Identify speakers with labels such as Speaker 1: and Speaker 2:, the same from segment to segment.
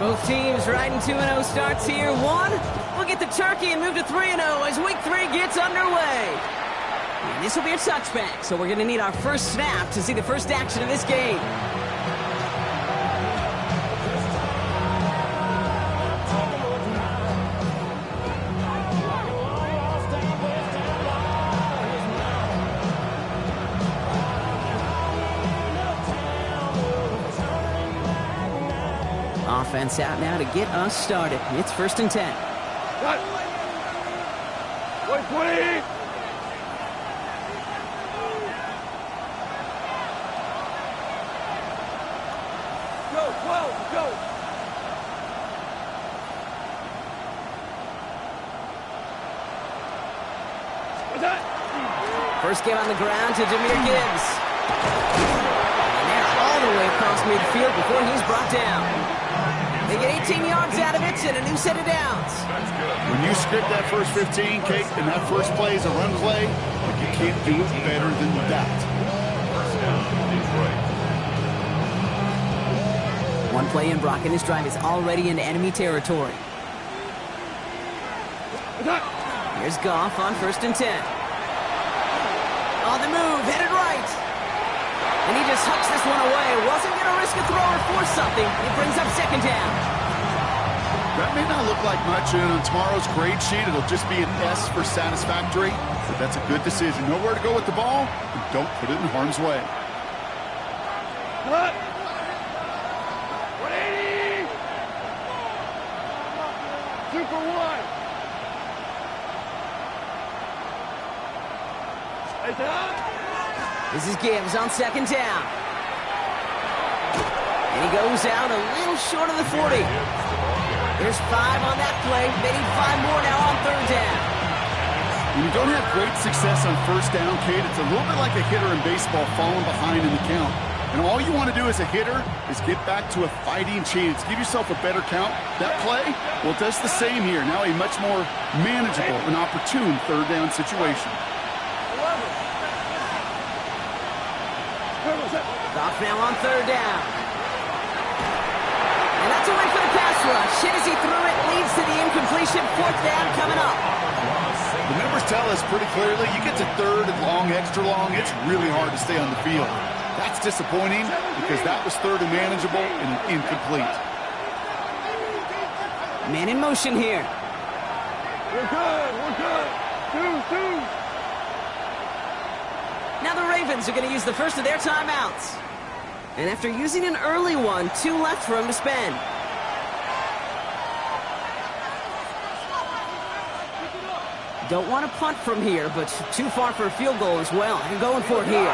Speaker 1: Both teams riding 2-0 starts here. One, we'll get the turkey and move to 3-0 as week 3 gets underway. And this will be a touchback, so we're going to need our first snap to see the first action of this game. Offense out now to get us started. It's 1st and 10.
Speaker 2: Wait, 20! Go, 12, go!
Speaker 1: First game on the ground to Jahmyr Gibbs. And they're all the way across midfield before he's brought down. They get 18 yards out of it and a new set of downs.
Speaker 3: When you script that first 15, Kate, and that first play is a run play, you can't do it better than that.
Speaker 1: One play in, Brock, and this drive is already in enemy territory. Here's Goff on 1st and 10. On the move, headed right. And he just hucks this one away. Wasn't going to risk a throw or force something. It brings up 2nd down.
Speaker 3: That may not look like much, and on tomorrow's grade sheet, it'll just be an S for satisfactory. But that's a good decision. Know where to go with the ball, and don't put it in harm's way.
Speaker 2: Cut! 180! 2 for 1! Stay down!
Speaker 1: This is Gibbs on 2nd down. And he goes out a little short of the 40. There's 5 on that play. They need 5 more now on 3rd down.
Speaker 3: When you don't have great success on 1st down, Kate, it's a little bit like a hitter in baseball falling behind in the count. And all you want to do as a hitter is get back to a fighting chance. Give yourself a better count. That play, well, it does the same here. Now a much more manageable and opportune 3rd down situation.
Speaker 1: Goff now on 3rd down. And that's a win for the pass rush. Hit as he threw it, leads to the incompletion. 4th down coming up.
Speaker 3: The numbers tell us pretty clearly, you get to 3rd and long, extra long, it's really hard to stay on the field. That's disappointing because that was 3rd and manageable and an incomplete.
Speaker 1: Man in motion here.
Speaker 2: We're good, we're good. 2.
Speaker 1: Now the Ravens are going to use the first of their timeouts. And after using an early one, 2 left for him to spend. Don't want to punt from here, but too far for a field goal as well. I'm going for it here.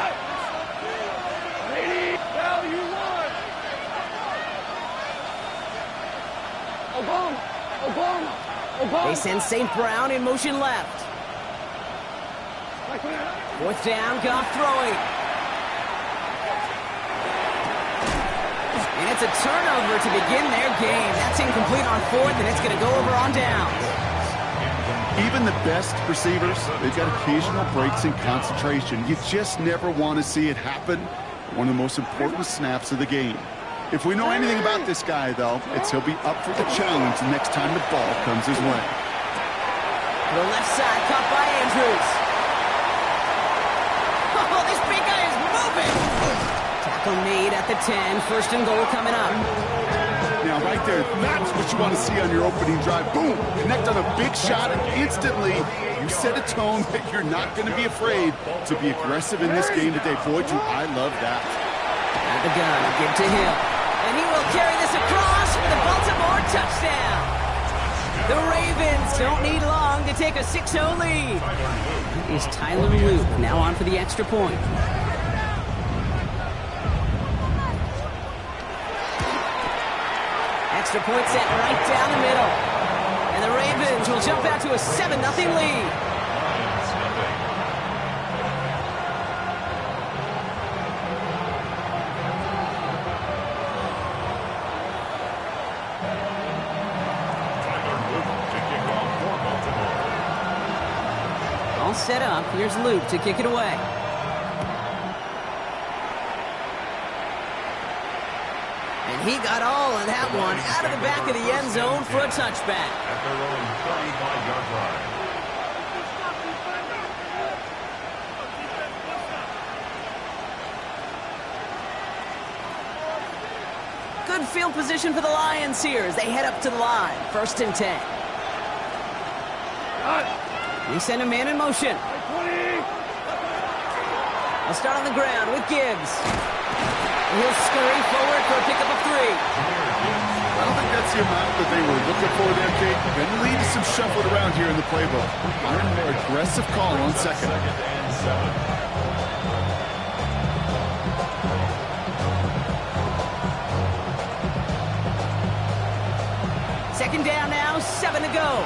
Speaker 1: They send St. Brown in motion left. 4th down, Goff throwing. And it's a turnover to begin their game. That's incomplete on 4th, and it's going to go over on down.
Speaker 3: Even the best receivers, they've got occasional breaks in concentration. You just never want to see it happen. One of the most important snaps of the game. If we know anything about this guy, though, it's he'll be up for the challenge the next time the ball comes his way.
Speaker 1: The left side, caught by Andrews. Oh, this big guy is moving. Tackle made at the 10. 1st and goal coming up.
Speaker 3: Now, right there, that's what you want to see on your opening drive. Boom! Connect on a big shot, and instantly you set a tone that you're not going to be afraid to be aggressive in this game today. Boy, do I love that.
Speaker 1: Out the gun, give to him. And he will carry this across for the Baltimore touchdown. The Ravens don't need long to take a 6-0 lead. That is Tyler Luke now on for the extra point. Extra point set right down the middle. And the Ravens will jump out to a 7-0 lead. All set up. Here's Luke to kick it away. And He got all of that one out of the back of the end zone for a touchback.
Speaker 4: At their own 35-yard line.
Speaker 1: Good field position for the Lions here as they head up to the line. 1st and 10. We send a man in motion. They'll start on the ground with Gibbs. He'll scurry forward for a pickup of 3.
Speaker 3: I don't think that's the amount that they were looking for there, Kate. Gonna leave some shuffled around here in the playbook. I'm a more aggressive call on 2nd.
Speaker 4: And 7.
Speaker 1: Second down now, 7 to go.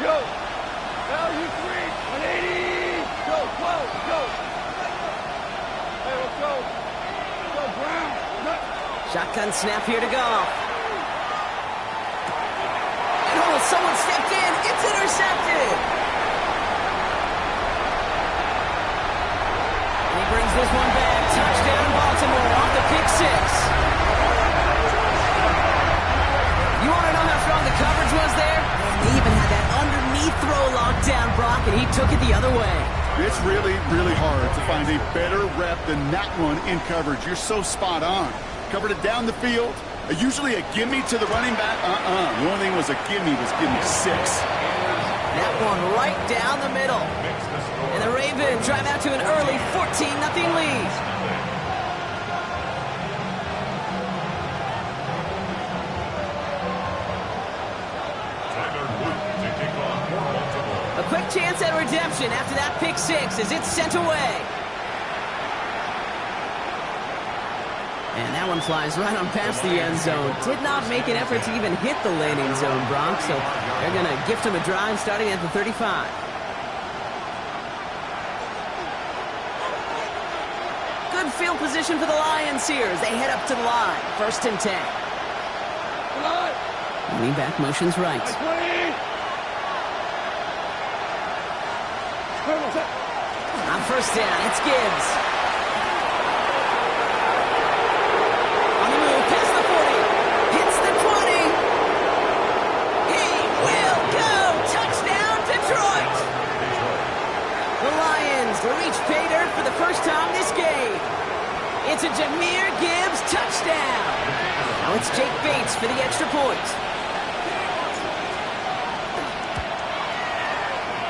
Speaker 2: Go. Now you 3. 180. Go, go. Hey, let's go. Go, Brown.
Speaker 1: Shotgun snap here to Goff. Oh, someone stepped in. It's intercepted. And he brings this one back. Touchdown, Baltimore off the pick 6. You want to know how strong the coverage was there? And they even had that underneath throw locked down, Brock, and he took it the other way.
Speaker 3: It's really, really hard to find a better rep than that one in coverage. You're so spot on. Covered it down the field. Usually a gimme to the running back. The only thing was a gimme 6.
Speaker 1: That one right down the middle. And the Ravens drive out to an early 14-0 lead. A quick chance at redemption after that pick 6 as it's sent away. And that one flies right on past the end zone. Did not make an effort to even hit the landing zone, Brock, so they're going to gift him a drive starting at the 35. Good field position for the Lions here as they head up to the line. 1st and 10. Lean back motions right. On 1st down, it's Gibbs. On the move, past the 40. Hits the 20. He will go. Touchdown, Detroit. The Lions reach pay dirt for the first time this game. It's a Jahmyr Gibbs touchdown. Now it's Jake Bates for the extra point.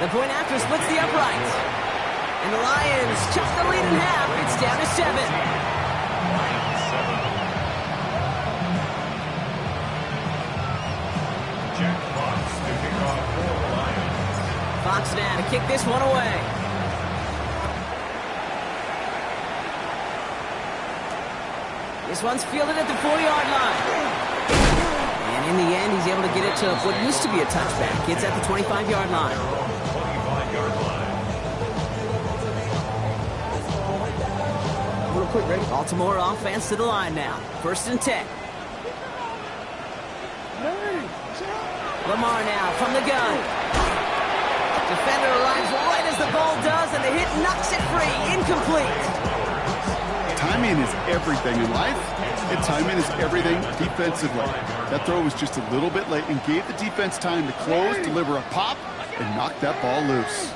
Speaker 1: The point after splits the upright. And the Lions chop the lead in half. It's down to 7.
Speaker 4: Jack Fox to kick off for the Lions.
Speaker 1: Fox now to kick this one away. This one's fielded at the 4-yard line. And in the end, he's able to get it to what used to be a touchback. It's at the 25-yard line.
Speaker 4: 25-yard line.
Speaker 2: Real quick, ready?
Speaker 1: Baltimore offense to the line now. 1st and 10. Lamar now from the gun. Defender arrives right as the ball does, and the hit knocks it free. Incomplete.
Speaker 3: Timing is everything in life, and timing is everything defensively. That throw was just a little bit late and gave the defense time to close, deliver a pop, and knock that ball loose.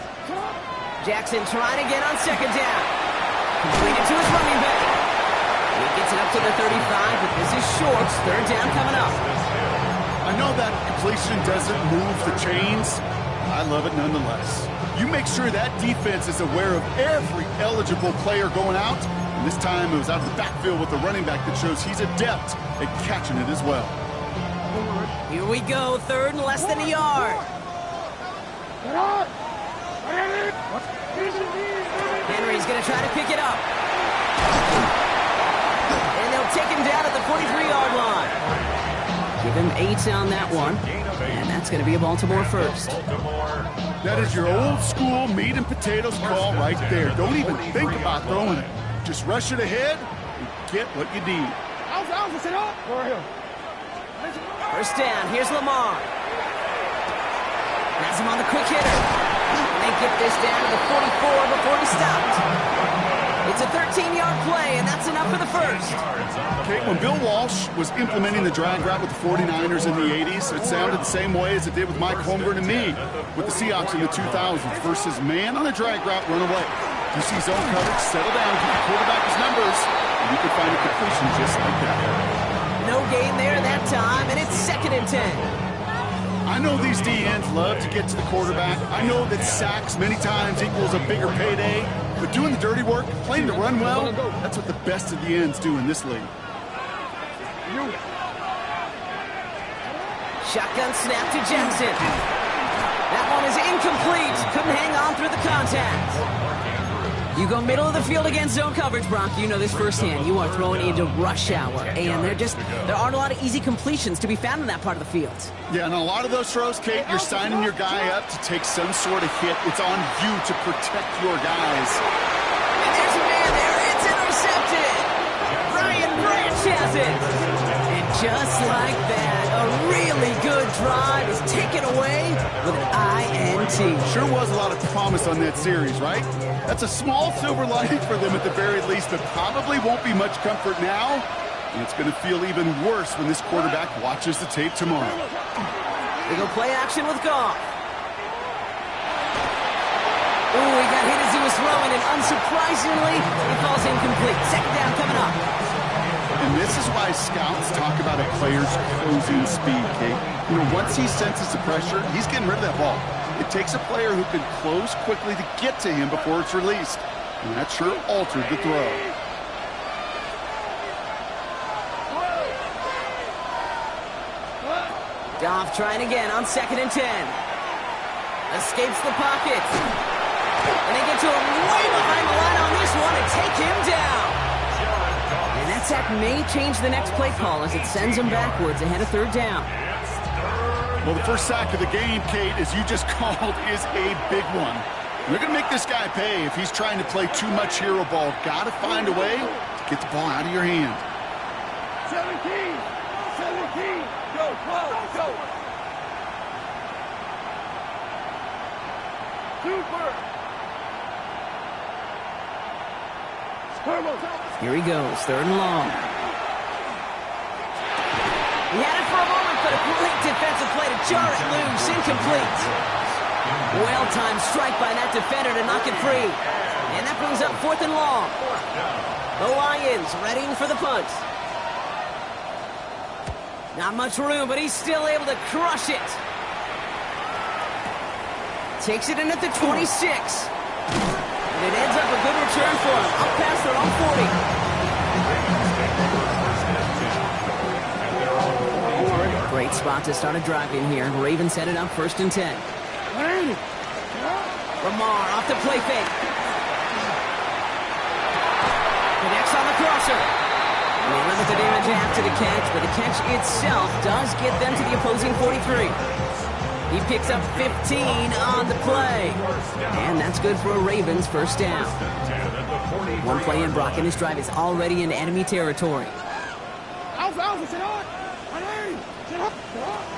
Speaker 1: Jackson trying again on 2nd down. Completed to his running back. He gets it up to the 35, but this is short. 3rd down coming up.
Speaker 3: I know that completion doesn't move the chains. I love it nonetheless. You make sure that defense is aware of every eligible player going out. And this time it was out of the backfield with the running back that shows he's adept at catching it as well.
Speaker 1: Here we go. 3rd and less than a yard. Henry's going to try to pick it up. And they'll take him down at the 43-yard line. Give him 8 on that one. And that's going to be a Baltimore first.
Speaker 3: That is your old school meat and potatoes call right there. Don't even think about throwing it. Just rush it ahead and get what you need.
Speaker 1: First down, here's Lamar. Has him on the quick hitter. And they get this down to the 44 before he stopped. It's a 13-yard play, and that's enough for the first.
Speaker 3: Okay, when Bill Walsh was implementing the drag route with the 49ers in the 80s, it sounded the same way as it did with Mike Holmgren and me with the Seahawks in the 2000s versus man on a drag route, run away. You see zone coverage, settle down, give the quarterback his numbers, and you can find a completion just like that.
Speaker 1: No gain there that time, and it's 2nd and 10.
Speaker 3: I know these DNs love to get to the quarterback. I know that sacks many times equals a bigger payday, but doing the dirty work, playing to run well, that's what the best of the ends do in this league.
Speaker 1: Shotgun snap to Jackson. That one is incomplete. Couldn't hang on through the contact. You go middle of the field against zone coverage, Brock. You know this firsthand. You are throwing into rush hour, and there aren't a lot of easy completions to be found in that part of the field.
Speaker 3: Yeah, and a lot of those throws, Kate, you're signing your guy up to take some sort of hit. It's on you to protect your guys.
Speaker 1: And there's a man there. It's intercepted. Brian Branch has it. And just like that, a really good drive is taken away with an INT.
Speaker 3: Sure was a lot of promise on that series, right? That's a small silver lining for them at the very least, but probably won't be much comfort now. And it's going to feel even worse when this quarterback watches the tape tomorrow.
Speaker 1: They go play action with Goff. Ooh, he got hit as he was throwing, and unsurprisingly, he falls incomplete. 2nd down coming up.
Speaker 3: And this is why scouts talk about a player's closing speed, Kate. You know, once he senses the pressure, he's getting rid of that ball. It takes a player who can close quickly to get to him before it's released. And that sure altered the throw.
Speaker 1: Goff trying again on 2nd and 10. Escapes the pocket. And they get to him way behind the line on this one and take him down. And that sack may change the next play call as it sends him backwards ahead of 3rd down.
Speaker 3: Well, the first sack of the game, Kate, as you just called, is a big one. And they're going to make this guy pay if he's trying to play too much hero ball. Got to find a way to get the ball out of your hand.
Speaker 2: 17, go, 12, go. Super.
Speaker 1: Here he goes, 3rd and long. He had it for a moment, but a great defensive play to jar it loose. Incomplete. Well-timed strike by that defender to knock it free. And that brings up 4th and long. The Lions readying for the punt. Not much room, but he's still able to crush it. Takes it in at the 26. And it ends up a good return for him. Up past their own 40. Great spot to start a drive in here. Ravens set it up 1st and 10. Lamar off the play fake. Connects on the crosser. And they limit the damage after the catch, but the catch itself does get them to the opposing 43. He picks up 15 on the play. And that's good for a Ravens 1st down. One play in, Brock, and this drive is already in enemy territory.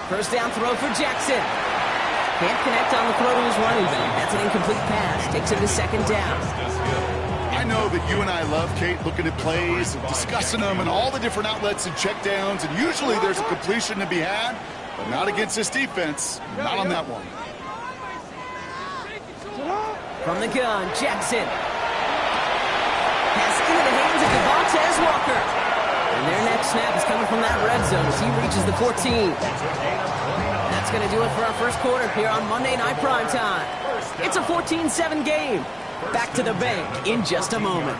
Speaker 1: 1st down throw for Jackson. Can't connect on the throw to his running back. That's an incomplete pass. Takes him to 2nd down.
Speaker 3: I know that you and I love, Kate, looking at plays and discussing them and all the different outlets and checkdowns, and usually there's a completion to be had, but not against this defense. Not on that one.
Speaker 1: From the gun, Jackson. Pass into the hands of Devontae Walker. And their next snap is coming from that red zone as he reaches the 14. That's going to do it for our 1st quarter here on Monday Night Primetime. It's a 14-7 game. Back to the bank in just a moment.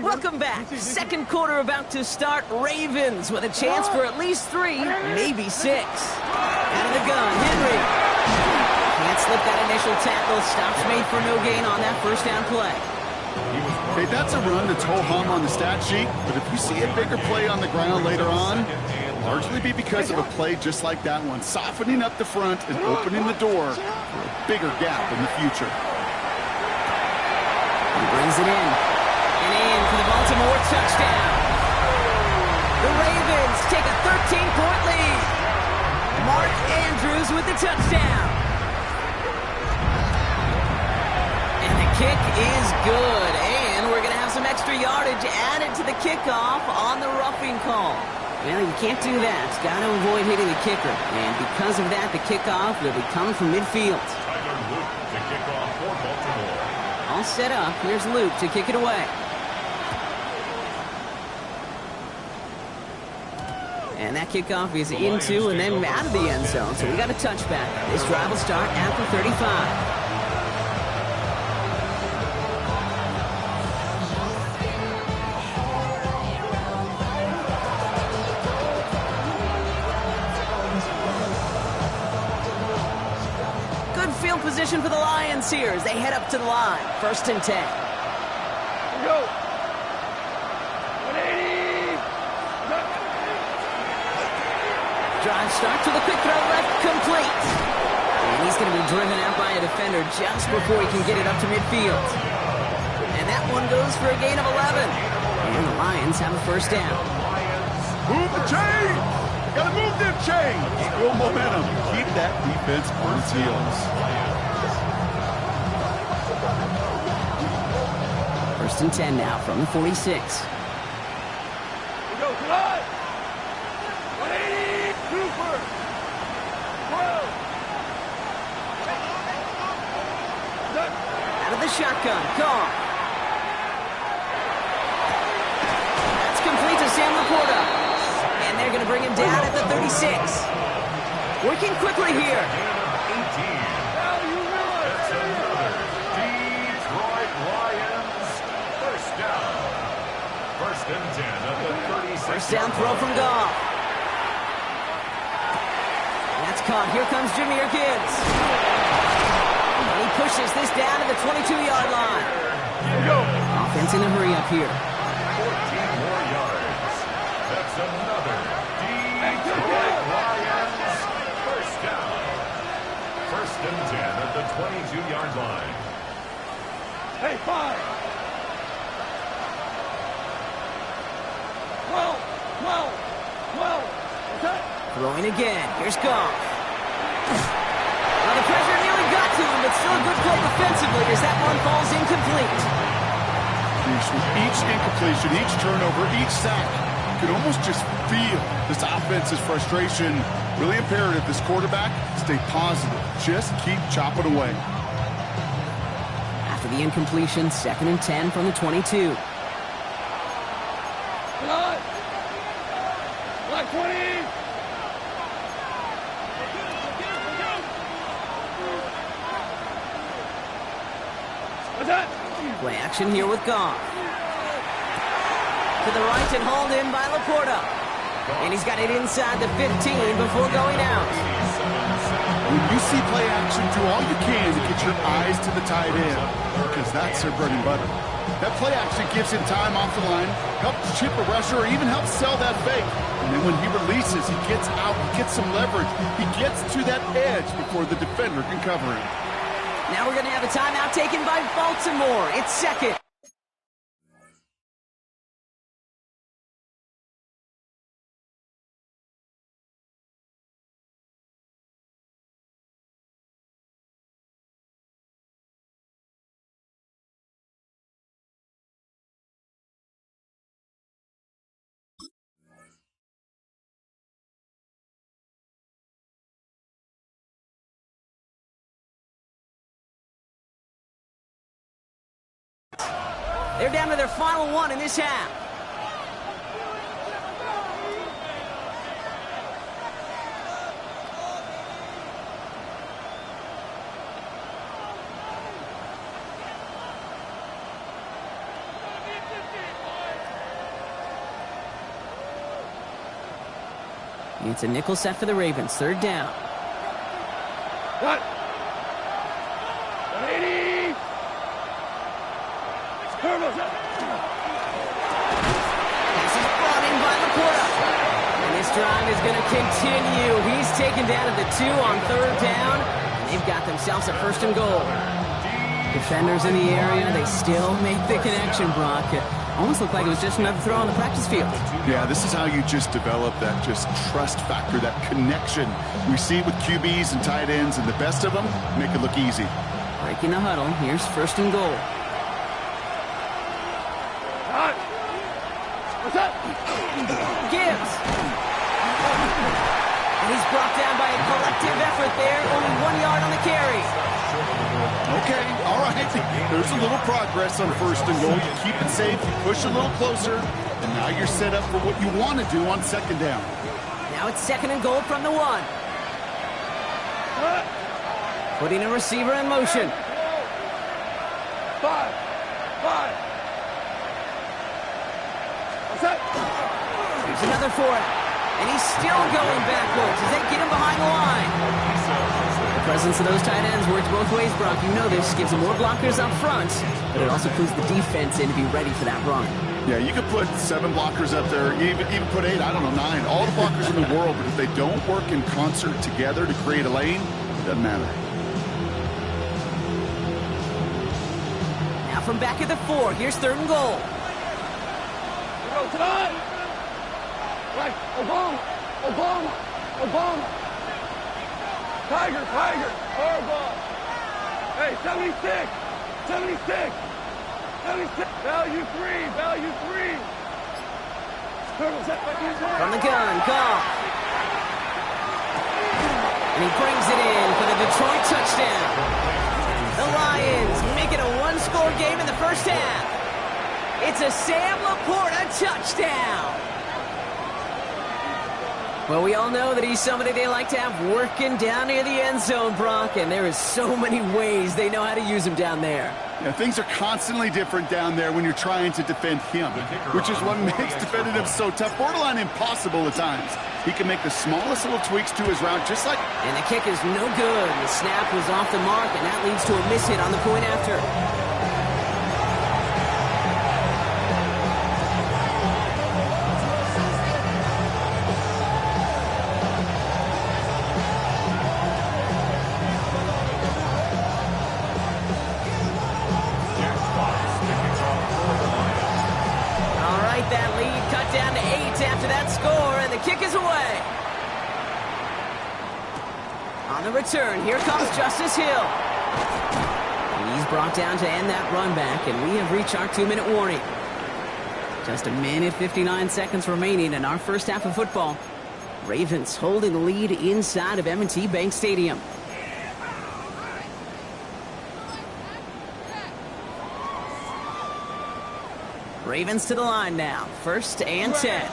Speaker 1: Welcome back. 2nd quarter about to start. Ravens with a chance for at least 3, maybe 6. Out of the gun, Henry. Can't slip that initial tackle. Stops made for no gain on that 1st down play.
Speaker 3: Okay, that's a run that's ho-hum on the stat sheet, but if you see a bigger play on the ground later on, it'll largely be because of a play just like that one, softening up the front and opening the door for a bigger gap in the future.
Speaker 1: He brings it in. And in for the Baltimore Baltimore touchdown. The Ravens take a 13-point lead. Mark Andrews with the touchdown. And the kick is good. And we're going to have some extra yardage added to the kickoff on the roughing call. Well, you can't do that. Got to avoid hitting the kicker. And because of that, the kickoff will be coming from midfield.
Speaker 4: Tyler Luke to kick off for Baltimore.
Speaker 1: All set up. Here's Luke to kick it away. And that kickoff is into and then out of the end zone. So we got a touchback. This drive will start at the 35. Field position for the Lions here as they head up to the line. 1st and 10.
Speaker 2: Here we go. 180.
Speaker 1: Drive start to the quick throw left, complete. And he's going to be driven out by a defender just before he can get it up to midfield. And that one goes for a gain of 11. And the Lions have a 1st down.
Speaker 3: Move the chain! Gotta move them chains! Build momentum. Keep that defense on its heels.
Speaker 1: 1st and 10 now from the 46.
Speaker 2: Here we go. Come on. 180. Cooper. 12.
Speaker 1: Out of the shotgun. Goff. That's complete to Sam Laporta. And they're going to bring him down at the 36. Working quickly here.
Speaker 4: 18. That's another Detroit Lions 1st down. 1st and 10 at the 36.
Speaker 1: 1st down throw from Goff. That's caught. Here comes Jahmyr Gibbs. And he pushes this down to the 22-yard line. Offense in a hurry up here.
Speaker 4: 14 more yards. That's another Detroit Lions 1st down. 1st and 10 at the 22-yard line.
Speaker 2: Hey, 5. 12. 12. 12. Okay.
Speaker 1: Throwing again. Here's Goff. Well, the pressure nearly got to him, but still a good play defensively as that one falls incomplete.
Speaker 3: With each incompletion, each turnover, each sack, you can almost just feel this offense's frustration. Really imperative, this quarterback, stay positive. Just keep chopping away.
Speaker 1: After the incompletion, 2nd and 10 from the 22.
Speaker 2: Come on. Black 20. What's that?
Speaker 1: Play action here with Goff. To the right and hauled in by Laporta. And he's got it inside the 15 before going out.
Speaker 3: When you see play action, do all you can to get your eyes to the tight end, because that's their bread and butter. That play action gives him time off the line, helps chip a rusher, or even helps sell that fake. And then when he releases, he gets out, he gets some leverage. He gets to that edge before the defender can cover him.
Speaker 1: Now we're going to have a timeout taken by Baltimore. It's 2nd. They're down to their final one in this half. It's a nickel set for the Ravens. 3rd down.
Speaker 2: What? 180. Pass
Speaker 1: is brought in by Laporta. And this drive is going to continue. He's taken down at the 2 on 3rd down. And they've got themselves a 1st and goal. Defenders in the area, they still make the connection, Brock. Almost looked like it was just another throw on the practice field.
Speaker 3: Yeah, this is how you just develop that just trust factor, that connection. We see it with QBs and tight ends, and the best of them make it look easy.
Speaker 1: Breaking the huddle. Here's first and goal.
Speaker 2: What's up?
Speaker 1: Gibbs. And he's brought down by a collective effort there. Only 1 yard on the carry.
Speaker 3: Okay, all right. There's a little progress on first and goal. You keep it safe, you push a little closer, and now you're set up for what you want to do on second down.
Speaker 1: Now it's second and goal from the 1. Putting a receiver in motion.
Speaker 2: 5. What's up?
Speaker 1: Here's another for it. And he's still going backwards as they get him behind the line. The presence of those tight ends works both ways, Brock. You know this. Gives them more blockers up front, but it also puts the defense in to be ready for that run.
Speaker 3: Yeah, you could put 7 blockers up there, even put 8, I don't know, 9. All the blockers in the world, but if they don't work in concert together to create a lane, it doesn't matter.
Speaker 1: Now from back at the 4, here's third and goal.
Speaker 2: Go tonight. Right, Obama. Tiger. Harbaugh. Hey, 76. Value three.
Speaker 1: From the gun, Goff. And he brings it in for the Detroit touchdown. The Lions make it a one-score game in the first half. It's a Sam Laporta touchdown. Well, we all know that he's somebody they like to have working down near the end zone, Brock, and there is so many ways they know how to use him down there.
Speaker 3: Yeah, things are constantly different down there when you're trying to defend him, which is what makes defending him so tough, borderline impossible at times. He can make the smallest little tweaks to his route, just like...
Speaker 1: And the kick is no good. The snap was off the mark, and that leads to a miss hit on the point after. That lead cut down to 8 after that score, and the kick is away. On the return, here comes Justice Hill. And he's brought down to end that run back, and we have reached our 2-minute warning. Just a minute, 59 seconds remaining in our first half of football. Ravens holding the lead inside of M&T Bank Stadium. Ravens to the line now. First and 10. Out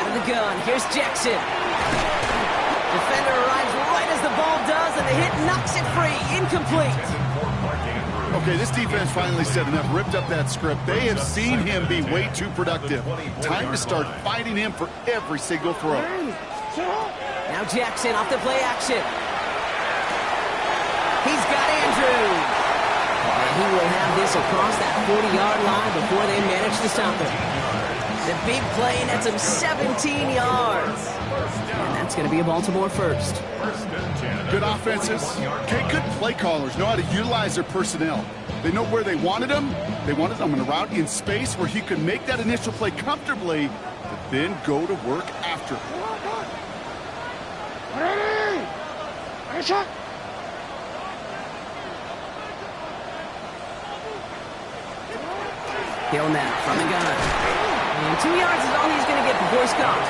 Speaker 1: of the gun. Here's Jackson. Defender arrives right as the ball does, and the hit knocks it free. Incomplete.
Speaker 3: Okay, this defense finally said enough. Ripped up that script. They have seen him be way too productive. Time to start fighting him for every single throw.
Speaker 1: Now Jackson off the play action. He's got Andrews. And he will have this across that 40-yard line before they manage to stop him. The big play nets him 17 yards. And that's going to be a Baltimore first.
Speaker 3: Good offenses. Okay, good play callers know how to utilize their personnel. They know where they wanted him. They wanted him on a route in space where he could make that initial play comfortably, but then go to work after.
Speaker 1: Hill now from the gun. And 2 yards is all he's going to get before he's caught.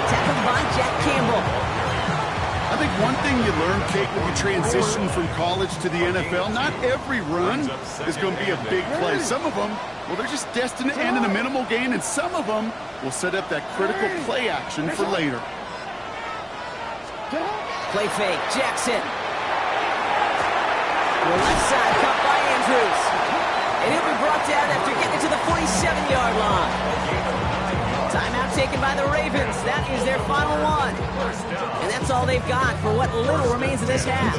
Speaker 1: Tackled by Jack Campbell.
Speaker 3: I think one thing you learn, Kate, when you transition from college to the NFL, not every run is going to be a big play. Some of them, well, they're just destined to end in a minimal gain, and some of them will set up that critical play action for later.
Speaker 1: Play fake, Jackson. The left side cut by Andrews. And he'll be brought down after getting to the 47-yard line. Timeout taken by the Ravens. That is their final one. And that's all they've got for what little remains of this half.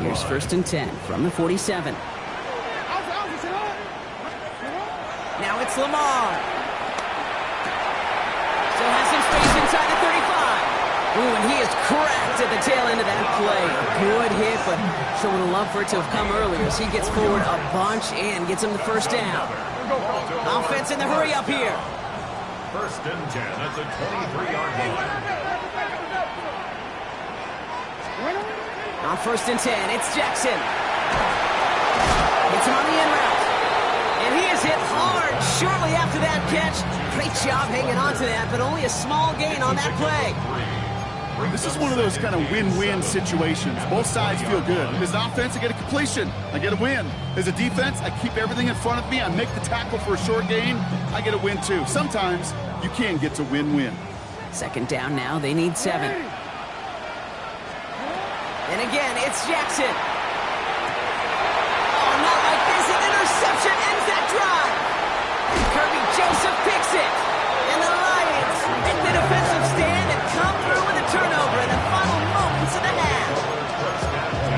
Speaker 1: Here's first and 10 from the 47. Now it's Lamar. Still has some space inside the 35. Ooh, and he is cracked at the the tail end of that play. Good hit, but sure would have loved for it to have come earlier as he gets forward a bunch and gets him the first down. Offense in the hurry up here.
Speaker 4: First and 10 at the 23-yard line.
Speaker 1: On first and 10, it's Jackson. Gets him on the in route. And he is hit hard shortly after that catch. Great job hanging on to that, but only a small gain on that play.
Speaker 3: This is one of those kind of win-win situations. Both sides feel good. As an offense, I get a completion. I get a win. As a defense, I keep everything in front of me. I make the tackle for a short gain. I get a win, too. Sometimes you can get to win-win.
Speaker 1: Second down now. They need 7. And again, it's Jackson. Oh, not like this. An interception ends that drive. Kirby Joseph picks it. And the Lions make the defensive stand and come through with a turnover in the final moments of the half.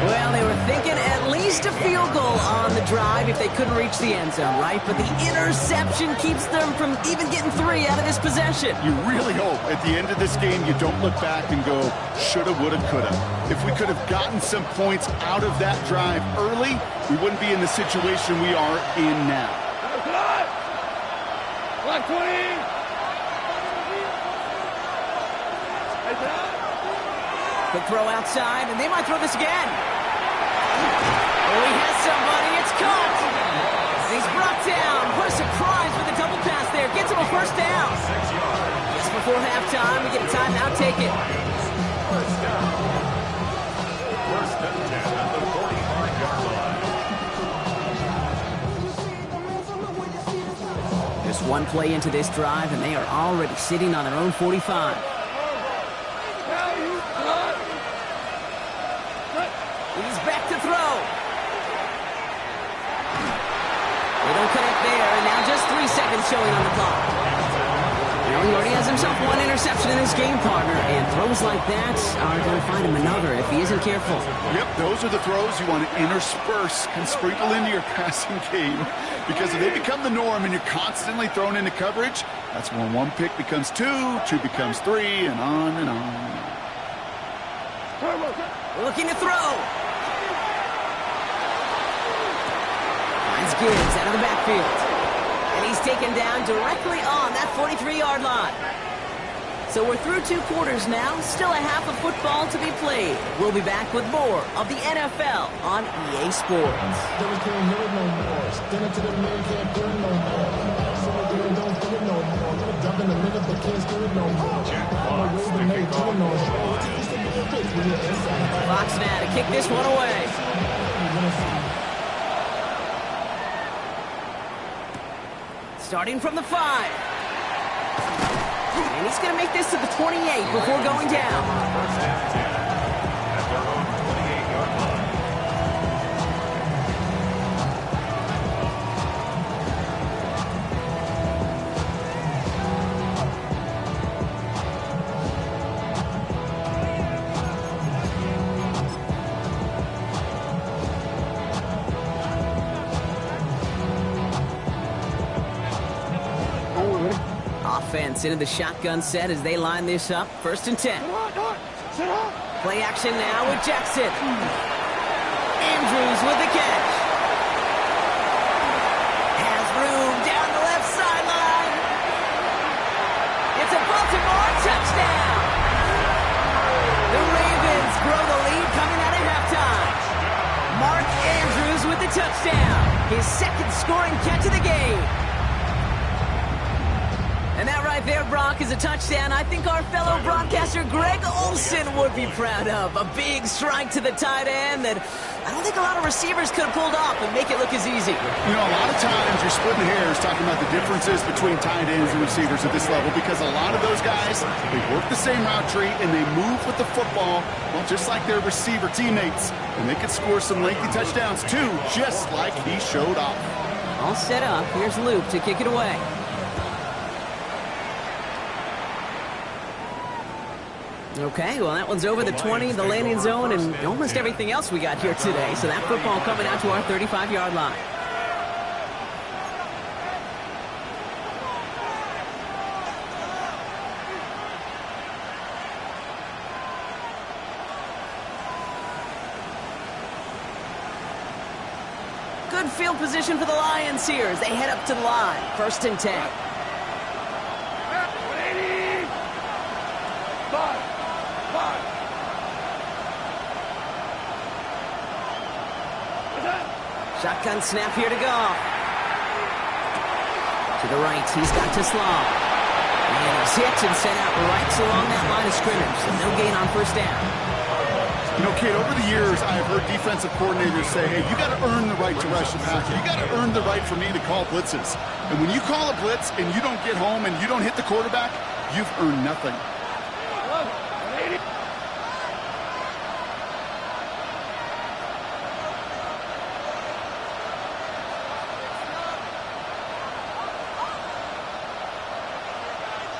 Speaker 1: Well, they were thinking at least a field goal on the drive if they couldn't reach the end zone, right? But the interception keeps them from even getting 3 out of this possession.
Speaker 3: You really hope at the end of this game you don't look back and go, shoulda, woulda, coulda. If we could have gotten some points out of that drive early, we wouldn't be in the situation we are in now.
Speaker 2: Black 20.
Speaker 1: Quick throw outside, and they might throw this again. Oh, he has somebody. It's caught. He's brought down. What a surprise with the double pass there. Gets him a first down. Just before halftime, we get a timeout. Take it.
Speaker 4: First down. First and 10 at the 45-yard line.
Speaker 1: Just one play into this drive, and they are already sitting on their own 45. He's back to throw. They don't connect there, and now just 3 seconds showing on the clock. Now he already has himself 1 interception in this game, partner, and throws like that are going to find him another if he isn't careful.
Speaker 3: Yep, those are the throws you want to intersperse and sprinkle into your passing game, because if they become the norm and you're constantly thrown into coverage, that's when 1 pick becomes 2, 2 becomes 3, and on and on.
Speaker 1: Looking to throw. Finds Gibbs out of the backfield. And he's taken down directly on that 43-yard line. So we're through 2 quarters now. Still a half of football to be played. We'll be back with more of the NFL on EA Sports. Fox now to kick this one away. Starting from the 5. And he's going to make this to the 28 before going down.
Speaker 4: First and 10 at their own 28-yard line.
Speaker 1: Offense into the shotgun set as they line this up. First and 10. Play action now with Jackson. Andrews with the catch. Has room down the left sideline. It's a Baltimore touchdown. The Ravens grow the lead coming out of halftime. Mark Andrews with the touchdown. His second scoring catch of the game. And that right there, Brock, is a touchdown I think our fellow broadcaster Greg Olsen would be proud of. A big strike to the tight end that I don't think a lot of receivers could have pulled off and make it look as easy.
Speaker 3: You know, a lot of times you're splitting hairs talking about the differences between tight ends and receivers at this level, because a lot of those guys, they work the same route tree and they move with the football, well, just like their receiver teammates. And they could score some lengthy touchdowns too, just like he showed off.
Speaker 1: All set up. Here's Luke to kick it away. Okay, well, that one's over the 20, the landing zone, and almost everything else we got here today. So that football coming out to our 35-yard line. Good field position for the Lions here as they head up to the line. 1st and 10.
Speaker 2: 180. 5.
Speaker 1: Shotgun snap here to Goff. To the right, he's got to Slaw. And he's hit and sent out right along that line of scrimmage. So no gain on 1st down.
Speaker 3: You know, Kate, over the years, I've heard defensive coordinators say, hey, you got to earn the right to rush the passer. You got to earn the right for me to call blitzes. And when you call a blitz and you don't get home and you don't hit the quarterback, you've earned nothing.
Speaker 2: 180.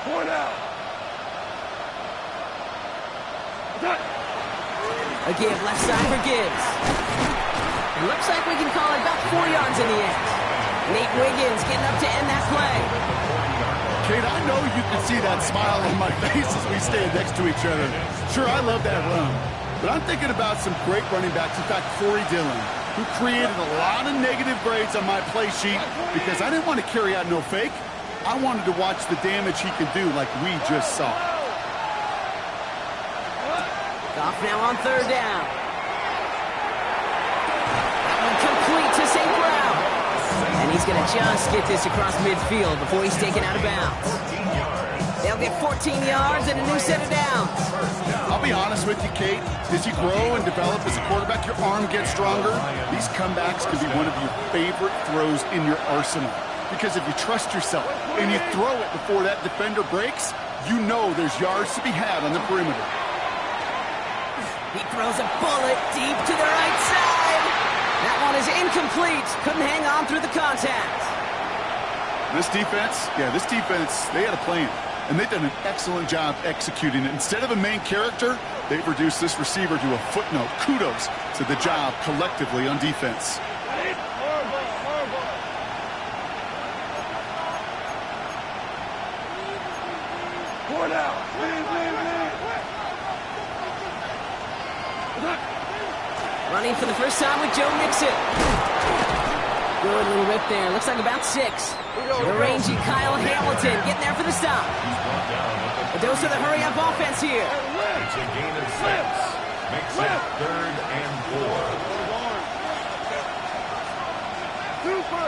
Speaker 2: Point out.
Speaker 1: Again, left side for Gibbs. It looks like we can call it about 4 yards in the end. Nate Wiggins getting up to end that play.
Speaker 3: Kate, I know you can see that smile on my face as we stand next to each other. Sure, I love that run. But I'm thinking about some great running backs. In fact, Corey Dillon, who created a lot of negative grades on my play sheet because I didn't want to carry out no fake. I wanted to watch the damage he could do like we just saw.
Speaker 1: Goff now on 3rd down. That one complete to St. Brown. And he's going to just get this across midfield before he's taken out of bounds. They'll get 14 yards and a new set of downs.
Speaker 3: I'll be honest with you, Kate. As you grow and develop as a quarterback, your arm gets stronger. These comebacks can be one of your favorite throws in your arsenal. Because if you trust yourself and you throw it before that defender breaks, you know there's yards to be had on the perimeter.
Speaker 1: He throws a bullet deep to the right side. That one is incomplete. Couldn't hang on through the contact.
Speaker 3: This defense, they had a plan. And they've done an excellent job executing it. Instead of a main character, they've reduced this receiver to a footnote. Kudos to the job collectively on defense.
Speaker 2: Point out.
Speaker 1: Running for the first time with Joe Mixon. Good little rip there. Looks like about 6. The rangy Kyle Hamilton getting there for the stop. A dose of the hurry-up offense here.
Speaker 4: It's a gain of 6. Makes it 3rd and 4.
Speaker 2: Super.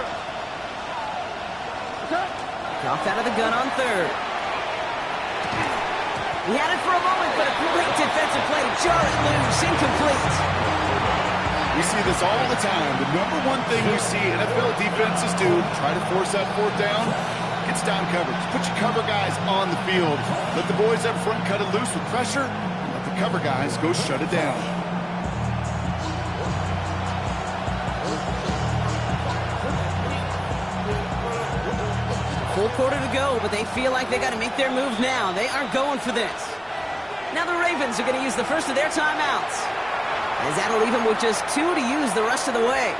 Speaker 1: Off out of the gun on 3rd. He had it for a moment, but a great defensive play. Jarring loose, incomplete.
Speaker 3: We see this all the time. The number one thing you see NFL defenses do, try to force that 4th down, gets down coverage. Put your cover guys on the field. Let the boys up front cut it loose with pressure, and let the cover guys go shut it down.
Speaker 1: Full quarter to go, but they feel like they got to make their move now. They are going for this. Now the Ravens are going to use the first of their timeouts, as that'll leave them with just 2 to use the rest of the way.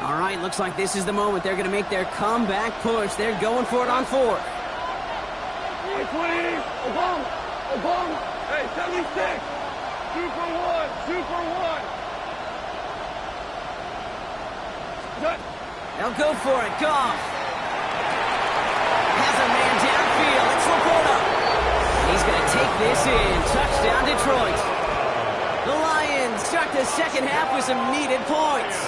Speaker 1: All right, looks like this is the moment. They're going to make their comeback push. They're going for it on 4th.
Speaker 2: 20. Obama. Hey, 76. 2 for 1. 2 for 1.
Speaker 1: They'll go for it. Goff has a man downfield. It's Laporta. He's going to take this in. Touchdown, Detroit. The Lions start the second half with some needed points.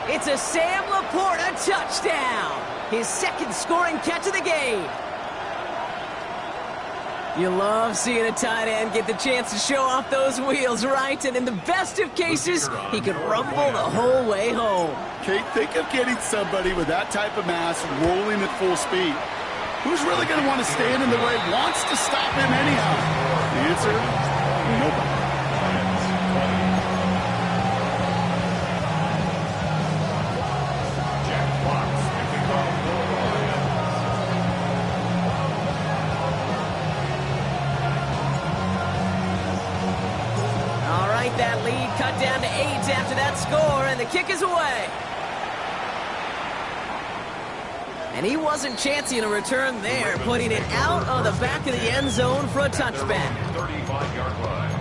Speaker 1: It's a Sam Laporta touchdown. His 2nd scoring catch of the game. You love seeing a tight end get the chance to show off those wheels, right? And in the best of cases, he could rumble the whole way home.
Speaker 3: Kate, think of getting somebody with that type of mass rolling at full speed. Who's really going to want to stand in the way, wants to stop him anyhow? The answer, nobody.
Speaker 1: That lead cut down to 8 after that score, and the kick is away. And he wasn't chancing a return there, putting it out of the back of the end zone for a touchback.
Speaker 4: 35-yard line.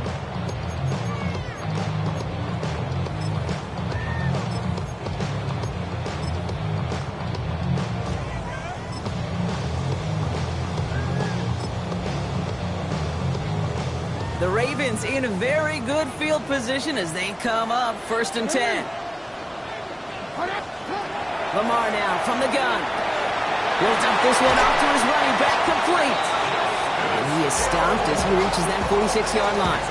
Speaker 1: The Ravens in a very good field position as they come up 1st and 10. Lamar now from the gun. He'll dump this one off to his running back, complete. And he is stopped as he reaches that 46-yard line.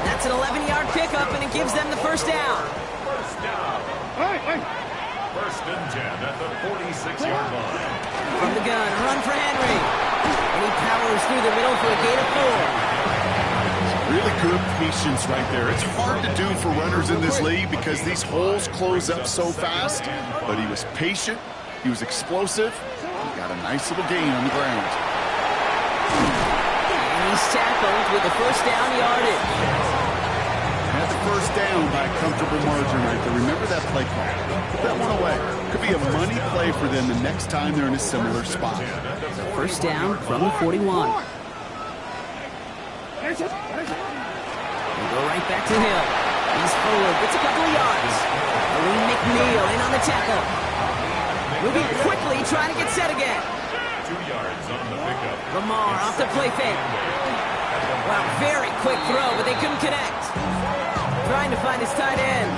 Speaker 1: That's an 11-yard pickup, and it gives them the first down.
Speaker 4: First down. 1st and 10 at the 46-yard line.
Speaker 1: From the gun, run for Henry. And he powers through the middle for a gain of 4.
Speaker 3: Really good patience right there. It's hard to do for runners in this league because these holes close up so fast. But he was patient. He was explosive. He got a nice little gain on the ground.
Speaker 1: And he's tackled with the first down yardage.
Speaker 3: Had the first down by a comfortable margin right there. Remember that play call. Put that one away. Could be a money play for them the next time they're in a similar spot.
Speaker 1: So first down from the 41. We'll go right back to Hill. He's forward, gets a couple of yards. Lee McNeil in on the tackle. Moving quickly, trying to get set again.
Speaker 4: 2 yards on the pickup.
Speaker 1: Lamar off the play fake. Wow, very quick throw, but they couldn't connect. Trying to find his tight end.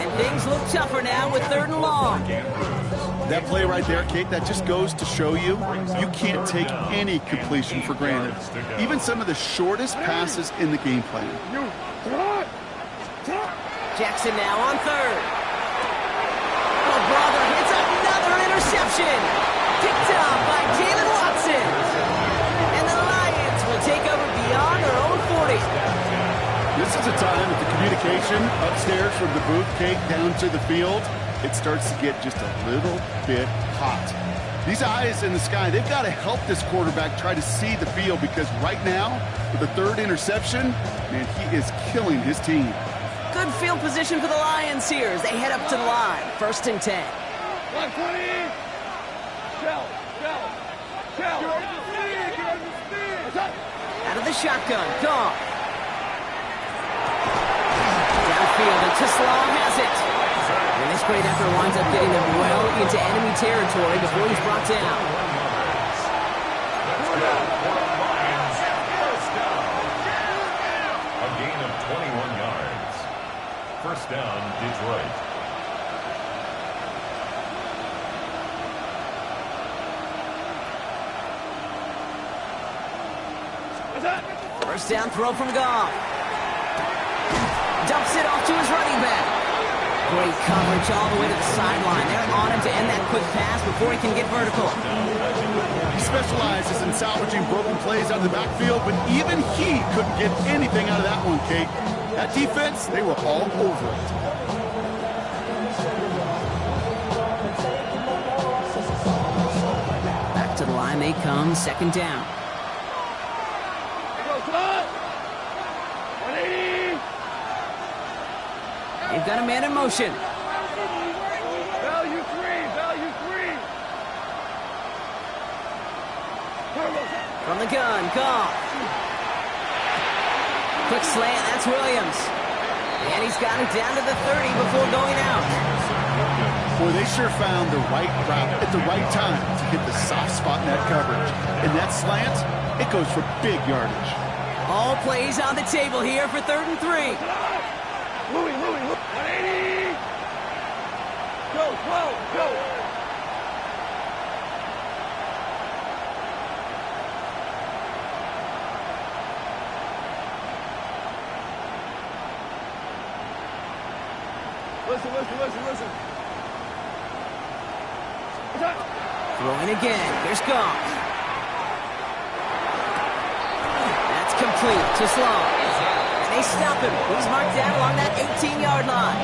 Speaker 1: And things look tougher now with 3rd and long.
Speaker 3: That play right there, Kate, that just goes to show you can't take any completion for granted. Even some of the shortest passes in the game plan.
Speaker 1: Jackson now on 3rd. Oh, brother, hits another interception. Picked up by Jalen Watson. And the Lions will take over beyond their own 40.
Speaker 3: This is a time that the communication upstairs from the booth, Kate, down to the field, it starts to get just a little bit hot. These eyes in the sky, they've got to help this quarterback try to see the field because right now, with the 3rd interception, man, he is killing his team.
Speaker 1: Good field position for the Lions here as they head up to the line. 1st and 10.
Speaker 2: 120.
Speaker 1: Out of the shotgun, Goff. Downfield, and Tesla has it. And this great effort winds up getting them well into enemy territory before he's brought down.
Speaker 4: A gain of 21 yards. First down, Detroit.
Speaker 1: First down throw from Goff. Dumps it off to his running back. Great coverage all the way to the sideline. They're on him to end that quick pass before he can get vertical.
Speaker 3: He specializes in salvaging broken plays out of the backfield, but even he couldn't get anything out of that one, Kate. That defense, they were all over it.
Speaker 1: Back to the line they come, 2nd down. They've got a man in motion.
Speaker 2: Value 3.
Speaker 1: From the gun, Goff. Quick slant, that's Williams. And he's got it down to the 30 before going out.
Speaker 3: Boy, they sure found the right route at the right time to hit the soft spot in that coverage. And that slant, it goes for big yardage.
Speaker 1: All plays on the table here for 3rd and 3.
Speaker 2: Louis. 180. Go. Listen.
Speaker 1: Throwing again. Here's Goff. That's complete to Sloan. And they stop him. He's marked down along that 18-yard line.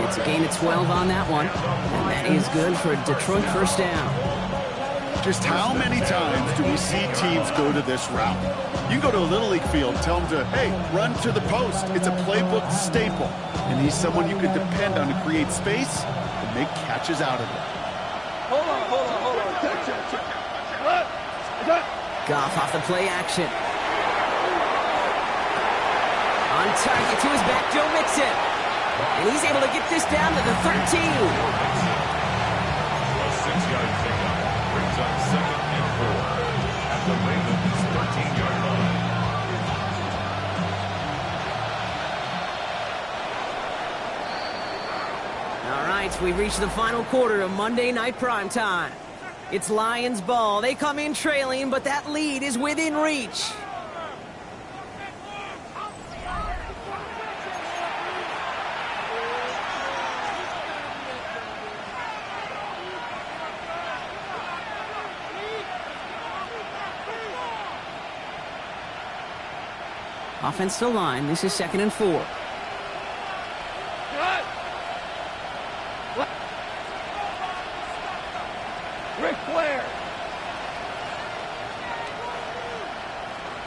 Speaker 1: It's a gain of 12 on that one. And that is good for a Detroit first down.
Speaker 3: Just how many times do we see teams go to this route? You can go to a Little League field, tell them to, hey, run to the post. It's a playbook staple. And he's someone you can depend on to create space and make catches out of it.
Speaker 2: Hold on.
Speaker 1: Goff off the play action. On target to his back, Joe Mixon. And he's able to get this down to the 13.
Speaker 4: A 6-yard pickup brings up 2nd and 4 at the Ravens' 13-yard line.
Speaker 1: All right, we've reached the final quarter of Monday Night Primetime. It's Lions ball. They come in trailing, but that lead is within reach. Offensive line, this is 2nd and 4.
Speaker 2: Ric Flair.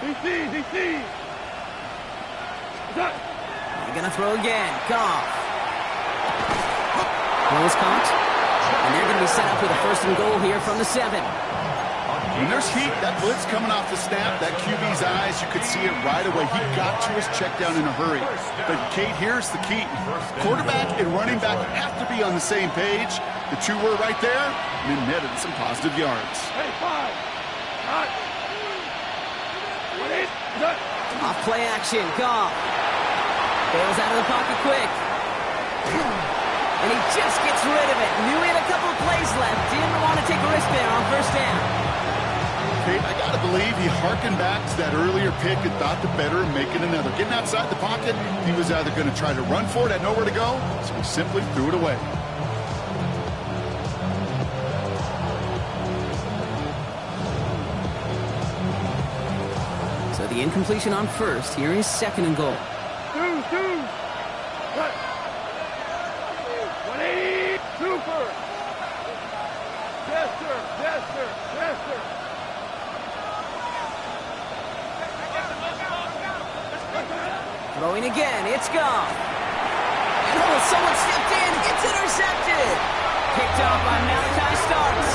Speaker 2: DC.
Speaker 1: They're going to throw again. Goff. Close caught. And they're going to be set up with a 1st and goal here from the 7.
Speaker 3: When there's heat, that blitz coming off the snap, that QB's eyes, you could see it right away. He got to his check down in a hurry. But, Kate, here's the key. Quarterback and running back have to be on the same page. The two were right there, and then netted some positive yards.
Speaker 2: Hey, 5. Hot.
Speaker 1: Off play action. Goff. Bails out of the pocket quick. And he just gets rid of it. Knew he had a couple of plays left. Didn't want to take a risk there on 1st down.
Speaker 3: Kate, I got to believe he harkened back to that earlier pick and thought the better of making another. Getting outside the pocket, he was either going to try to run for it, had nowhere to go, so he simply threw it away.
Speaker 1: So the incompletion on 1st. Here is 2nd and goal.
Speaker 2: 2. 180. Super. Yes, sir.
Speaker 1: Throwing again. It's Goff. Oh, someone stepped in. It's intercepted. Picked off by Malachi Starks.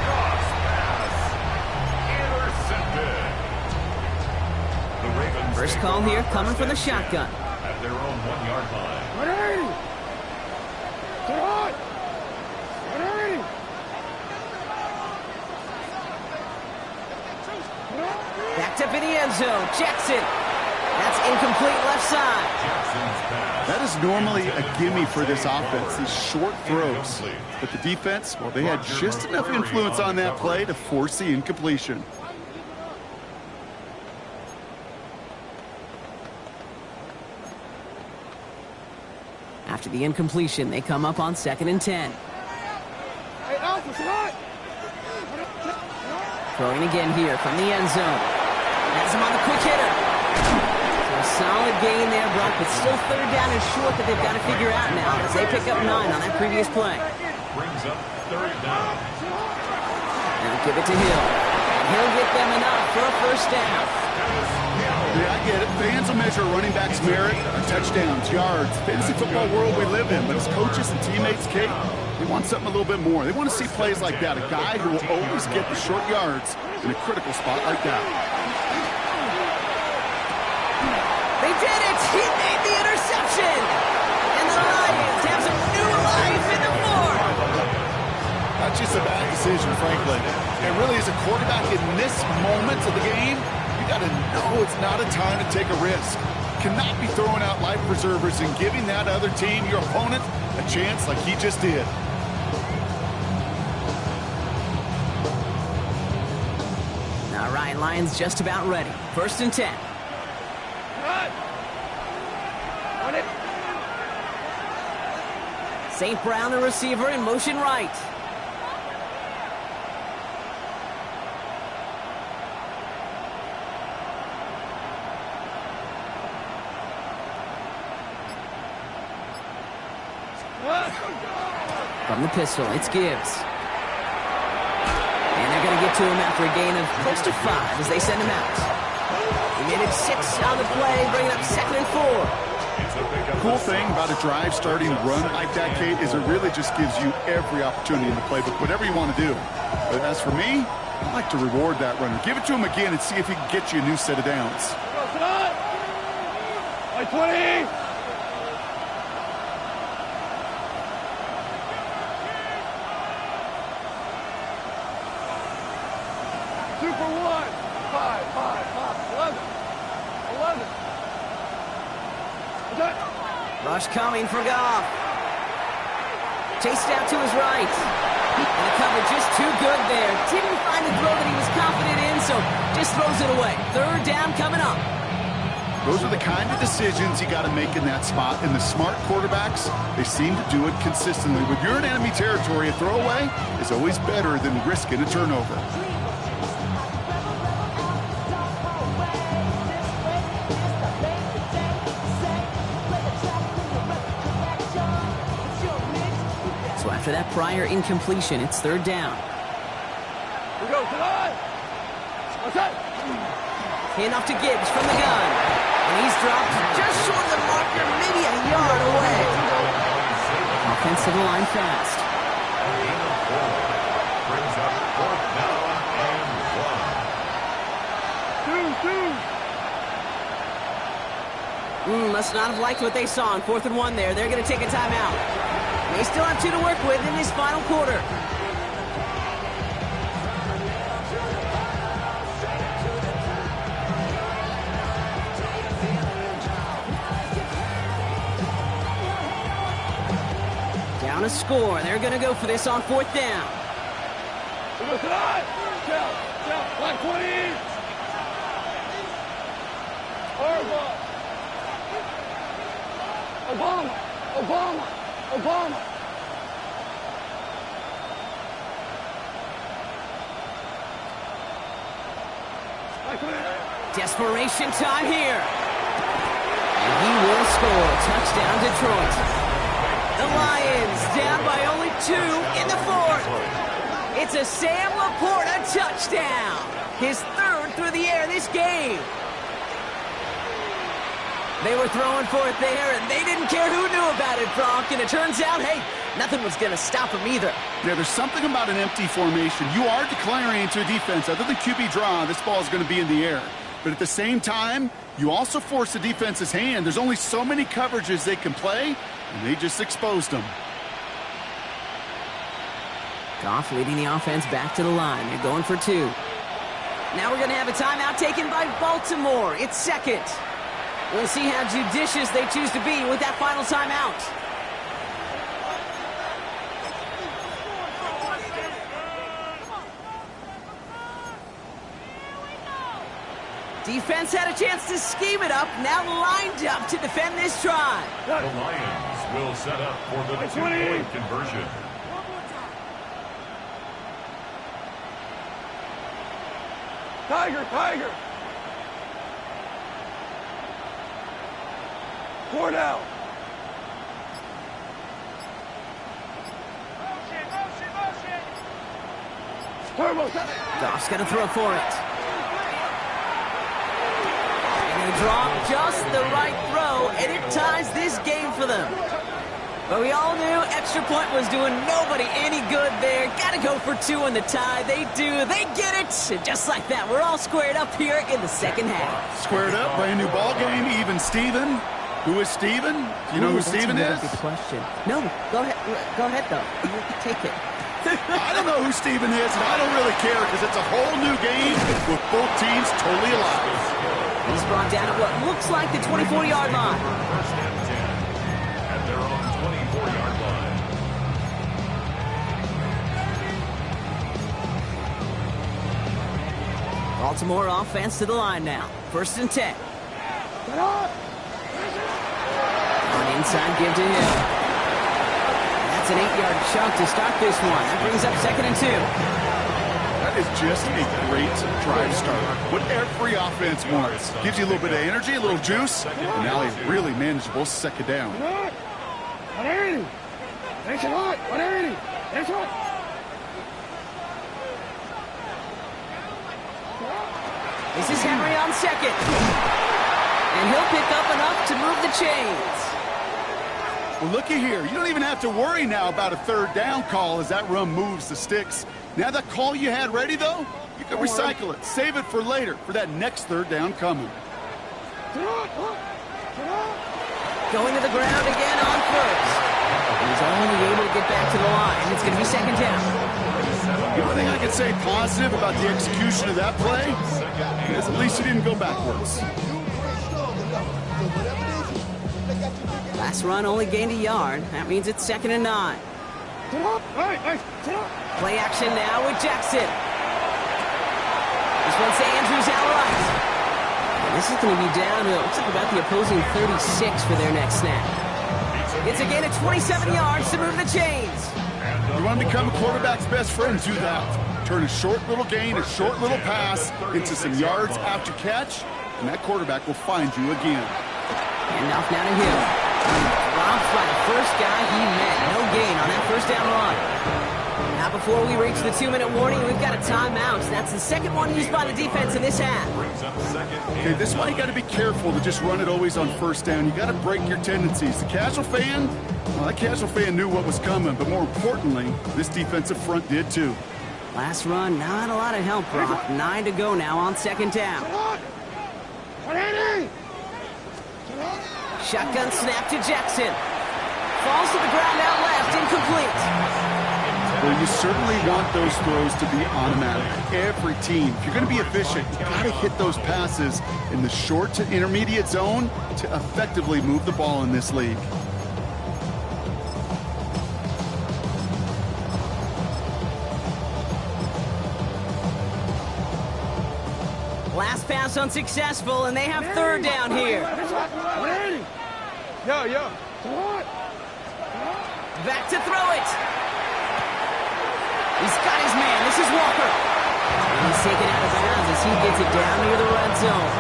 Speaker 4: Cross pass. Intercepted. The Ravens
Speaker 1: 1st
Speaker 4: take
Speaker 1: call
Speaker 4: over
Speaker 1: here,
Speaker 4: on
Speaker 1: coming
Speaker 4: 1st
Speaker 1: from the
Speaker 4: and 10
Speaker 1: shotgun.
Speaker 4: at their own 1-yard line.
Speaker 2: 180. Get on. 180.
Speaker 1: Backed up in the end zone. Jackson. That's incomplete left side.
Speaker 4: Jackson's pass.
Speaker 3: That is normally a gimme for this offense, these short throws. But the defense, well, they had just enough influence on that play to force the incompletion.
Speaker 1: After the incompletion, they come up on 2nd and 10.
Speaker 2: Hey, Alpha, come on.
Speaker 1: Throwing again here from the end zone. Has him on the quick hitter. So a solid gain there, Brock, but still 3rd down and short that they've got to figure out now as they pick up 9 on that previous play.
Speaker 4: Brings up 3rd down.
Speaker 1: And give it to Hill. And he'll get them enough for a 1st down.
Speaker 3: Yeah, I get it. Fans will measure a running back's merit on touchdowns, yards, fantasy football world we live in. But as coaches and teammates, Kate, they want something a little bit more. They want to see plays like that. A guy who will always get the short yards in a critical spot like that.
Speaker 1: They did it! He made the interception! And the Lions have some new life in the fourth!
Speaker 3: Not just a bad decision, frankly. It really is a quarterback in this moment of the game. You got to know it's not a time to take a risk. Cannot be throwing out life preservers and giving that other team, your opponent, a chance like he just did.
Speaker 1: All right, Lions just about ready. 1st and 10.
Speaker 2: On it.
Speaker 1: St. Brown, the receiver, in motion right. From the pistol, it's Gibbs. And they're going to get to him after a gain of close to 5 as they send him out. He made it 6 on the play, bringing up 2nd and 4.
Speaker 4: It's a
Speaker 3: Cool thing about a drive starting run like that, Kate, is it really just gives you every opportunity in the playbook, whatever you want to do. But as for me, I like to reward that runner. Give it to him again and see if he can get you a new set of downs.
Speaker 2: Like 20! Super 1! 5, 11. Okay.
Speaker 1: Rush coming for Goff. Chased out to his right. And the cover just too good there. Didn't find the throw that he was confident in, so just throws it away. Third down coming up.
Speaker 3: Those are the kind of decisions you got to make in that spot. And the smart quarterbacks, they seem to do it consistently. When you're in enemy territory, a throwaway is always better than risking a turnover.
Speaker 1: So after that prior incompletion, it's third down.
Speaker 2: We go tonight. Okay.
Speaker 1: Handoff to Gibbs from the gun. And he's dropped just short of the marker, maybe a yard away. Offensive line fast.
Speaker 4: Brings up fourth down and 1.
Speaker 1: Must not have liked what they saw on 4th and 1 there. They're going to take a timeout. They still have 2 to work with in this final quarter. Down a score. They're going to go for this on 4th down.
Speaker 2: We go tonight. Count. Like 20. Obama.
Speaker 1: Desperation time here. And he will score. Touchdown, Detroit. The Lions down by only 2 in the 4th. It's a Sam Laporta touchdown. His 3rd through the air this game. They were throwing for it there, and they didn't care who knew about it, Bronk. And it turns out, hey, nothing was going to stop him either.
Speaker 3: Yeah, there's something about an empty formation. You are declaring to a defense, other than QB draw, this ball is going to be in the air. But at the same time, you also force the defense's hand. There's only so many coverages they can play, and they just exposed them.
Speaker 1: Goff leading the offense back to the line. They're going for 2. Now we're going to have a timeout taken by Baltimore. It's 2nd. We'll see how judicious they choose to be with that final timeout. Defense had a chance to scheme it up, now lined up to defend this drive.
Speaker 4: The Lions will set up for the 2-point conversion.
Speaker 2: Tiger. 4 down. Turbo.
Speaker 1: Goff's going to throw for it. And they drop just the right throw, and it ties this game for them. But we all knew extra point was doing nobody any good there. Got to go for 2 in the tie. They do. They get it. And just like that, we're all squared up here in the second half.
Speaker 3: Squared up, brand new ball game, even Steven. Who is Steven? Do you know who Steven is?
Speaker 1: That's a good question. No, go ahead. Go ahead, though. Take it.
Speaker 3: I don't know who Steven is, and I don't really care because it's a whole new game with both teams totally alive.
Speaker 1: He's brought down at what looks like the 24-yard line.
Speaker 4: First and 10 at their own 24-yard line.
Speaker 1: Baltimore offense to the line now. 1st and 10. On inside, give to him. That's an 8-yard chunk to start this one. That brings up 2nd and 2.
Speaker 3: That is just a great drive starter. What every offense wants. Gives you a little bit of energy, a little juice, and now a really manageable 2nd down.
Speaker 2: 180. That's right. 180. That's right.
Speaker 1: This is Henry on 2nd. And he'll pick up enough to move the chains.
Speaker 3: Well, looky here. You don't even have to worry now about a third down call as that run moves the sticks. Now that call you had ready, though, you can recycle it. Save it for later, for that next third down coming.
Speaker 1: Going to the ground again on first. He's only able to get back to the line. It's going to be second down.
Speaker 3: The only thing I can say positive about the execution of that play is at least he didn't go backwards.
Speaker 1: Last run only gained a yard. That means it's 2nd and 9. Play action now with Jackson. This one's to Andrews out right. And this is going to be down to, looks like about the opposing 36 for their next snap. It's a gain of 27 yards to move the chains.
Speaker 3: You want to become a quarterback's best friend, do that. Turn a short little gain, a short little pass into some yards after catch, and that quarterback will find you again.
Speaker 1: And off now to Hill. Dropped by the first guy he met. No gain on that first down run. Now before we reach the 2-minute warning, we've got a timeout. That's the second one used by the defense in this half.
Speaker 3: Okay, this is why you got to be careful to just run it always on first down. You got to break your tendencies. The casual fan, well, that casual fan knew what was coming, but more importantly, this defensive front did too.
Speaker 1: Last run, not a lot of help, Brock. 9 to go now on second down. Shotgun snap to Jackson. Falls to the ground out left, incomplete.
Speaker 3: Well, you certainly want those throws to be automatic. Every team, if you're going to be efficient, you got to hit those passes in the short to intermediate zone to effectively move the ball in this league.
Speaker 1: Last pass unsuccessful, and they have third down here.
Speaker 2: Yo.
Speaker 1: Back to throw it. He's got his man. This is Walker. And he's taken out of bounds as he gets it down near the red zone.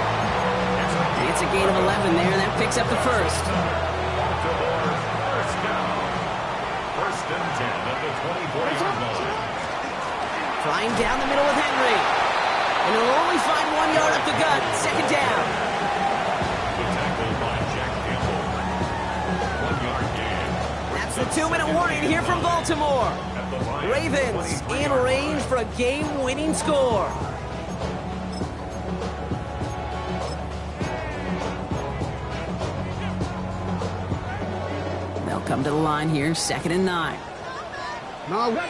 Speaker 1: It's a gain of 11 there, and that picks up the first.
Speaker 4: First and 10 at the 24-yard line.
Speaker 1: Flying down the middle with Henry. And he'll only find 1 yard up the gut. Second down.
Speaker 4: The tackle by Jack Campbell. 1 yard gain.
Speaker 1: That's the 2-minute warning here from Baltimore. Ravens in range for a game-winning score. They'll come to the line here, 2nd and 9.
Speaker 2: No,
Speaker 1: Give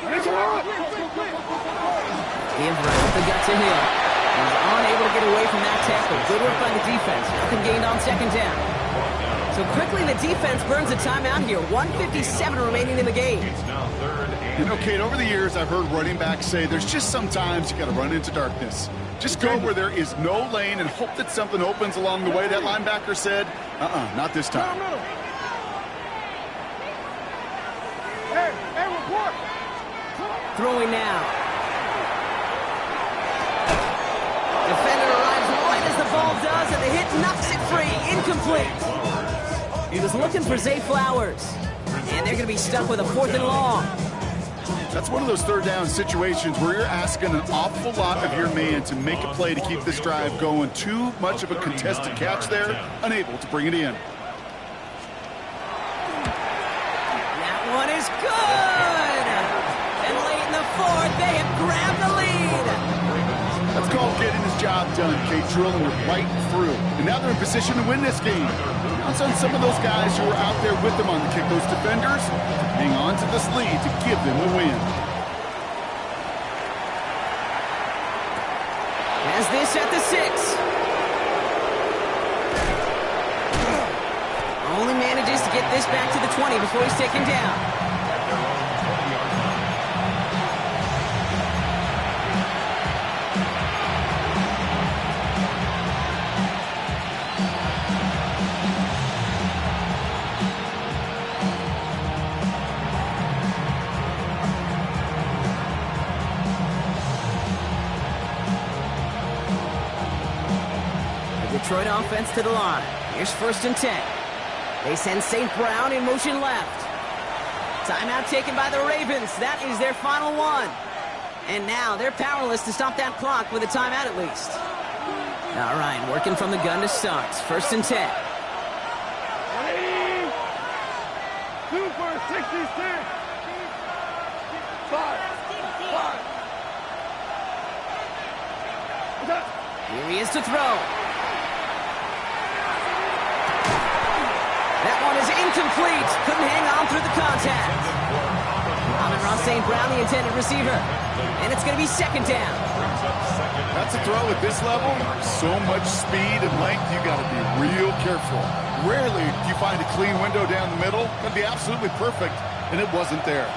Speaker 1: right up the gut to Hill. He's unable to get away from that tackle. Good work by the defense. Nothing gained on second down. So quickly the defense burns a timeout here. 1:57 remaining in the game.
Speaker 4: It's now 3rd and
Speaker 3: You know, Kate, over the years I've heard running backs say there's just sometimes you got to run into darkness. Just go where there is no lane and hope that something opens along the way. That linebacker said, not this time.
Speaker 2: Hey, report.
Speaker 1: Throwing now. Defender arrives right as the ball does, and the hit knocks it free. Incomplete. He was looking for Zay Flowers. And they're going to be stuck with a 4th and long.
Speaker 3: That's one of those third down situations where you're asking an awful lot of your man to make a play to keep this drive going. Too much of a contested catch there, unable to bring it in.
Speaker 1: That one is good. And late in the 4th, they have grabbed the lead.
Speaker 3: That's called getting his job done, Kate, drilling it right through. And now they're in position to win this game. Counts on some of those guys who are out there with them on the kick, those defenders, hang on to this lead to give them the win.
Speaker 1: Has this at the 6. Only manages to get this back to the 20 before he's taken down. Detroit offense to the line. Here's 1st and 10. They send St. Brown in motion left. Timeout taken by the Ravens. That is their final one. And now they're powerless to stop that clock with a timeout at least. All right, working from the gun to start. 1st and 10.
Speaker 2: 180. Super 66. 5.
Speaker 1: Here he is to throw. That one is incomplete. Couldn't hang on through the contact. Amon-Ra St. Brown, the intended receiver. And it's going to be 2nd down.
Speaker 3: That's a throw at this level. So much speed and length, you got to be real careful. Rarely do you find a clean window down the middle. That'd be absolutely perfect, and it wasn't there.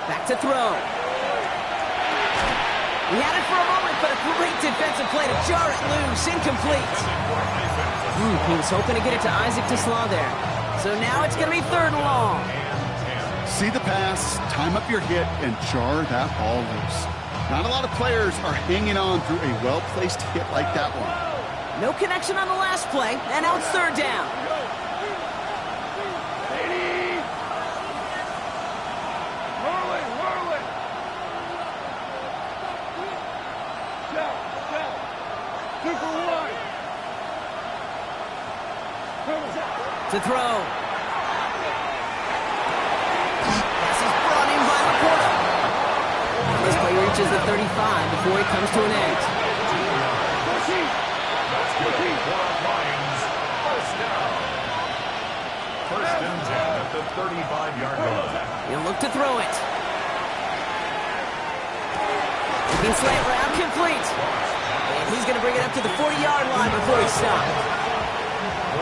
Speaker 1: Back to throw. He had it for a moment, but a great defensive play to jar it loose. Incomplete. He was hoping to get it to Isaac TeSlaa there. So now it's going to be 3rd and long.
Speaker 3: See the pass, time up your hit, and jar that ball loose. Not a lot of players are hanging on through a well-placed hit like that one.
Speaker 1: No connection on the last play, and now it's 3rd down. To throw. This is brought in by LaPorta. This play reaches the 35 before it comes to an end.
Speaker 4: That's good for Lions. 1st down. 1st and 10 at the 35-yard line.
Speaker 1: He'll look to throw it. Looking slant route complete. And he's going to bring it up to the 40-yard line before he stops.